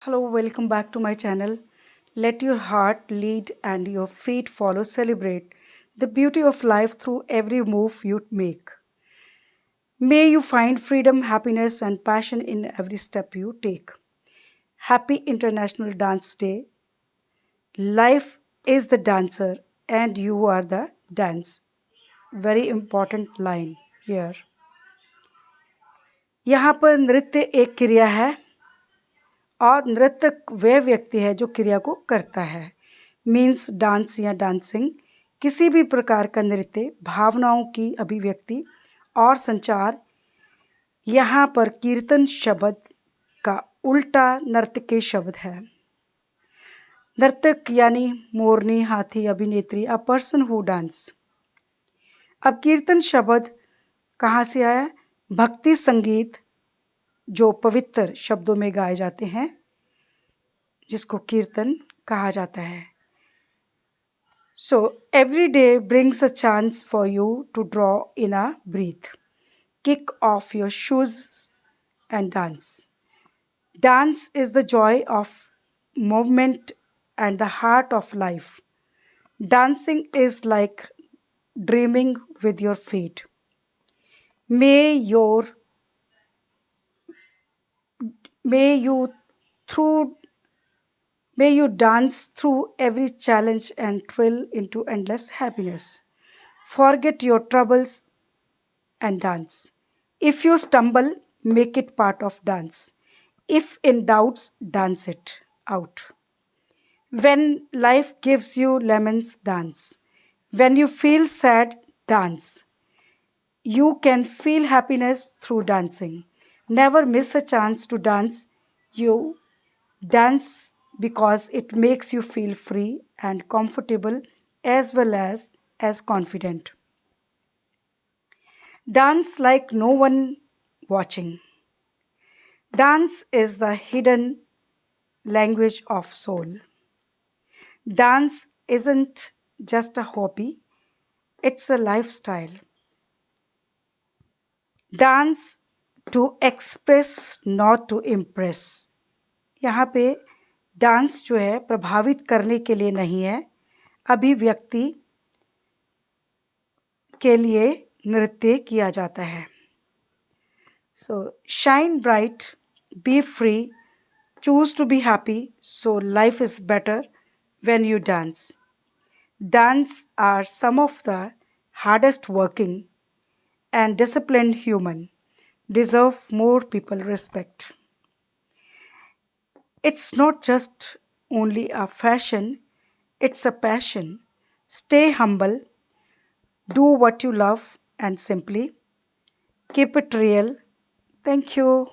Hello, welcome back to my channel. Let your heart lead and your feet follow. Celebrate the beauty of life through every move you make. May you find freedom, happiness, and passion in every step you take. Happy International Dance Day. Life is the dancer, and you are the dance. Very important line here. यहाँ पर नृत्य एक क्रिया है और नृत्यक वह व्यक्ति है जो क्रिया को करता है। मीन्स डांस या डांसिंग किसी भी प्रकार का नृत्य, भावनाओं की अभिव्यक्ति और संचार। यहाँ पर कीर्तन शब्द का उल्टा नर्तकी शब्द है। नर्तक यानी मोरनी, हाथी, अभिनेत्री, अ पर्सन हु डांस। अब कीर्तन शब्द कहाँ से आया? भक्ति संगीत जो पवित्र शब्दों में गाए जाते हैं जिसको कीर्तन कहा जाता है। So every day brings a chance for you to draw in a breath. Kick off your shoes and dance. Dance is the joy of movement and the heart of life. Dancing is like dreaming with your feet. May your may you through may you dance through every challenge and thrill into endless happiness. Forget your troubles and dance. If you stumble, make it part of dance. If in doubts, dance it out. When life gives you lemons, dance. When you feel sad, dance. You can feel happiness through dancing. Never miss a chance to dance. You dance because it makes you feel free and comfortable as well as confident. Dance like no one watching. Dance is the hidden language of soul. Dance isn't just a hobby, it's a lifestyle. Dance to express, not to impress. यहाँ पे dance जो है प्रभावित करने के लिए नहीं है, अभिव्यक्ति के लिए नृत्य किया जाता है. So shine bright, be free, choose to be happy, so life is better when you dance. Dance are some of the hardest working and disciplined human deserve more people respect. It's not just only a fashion, it's a passion. Stay humble, do what you love and simply keep it real. Thank you.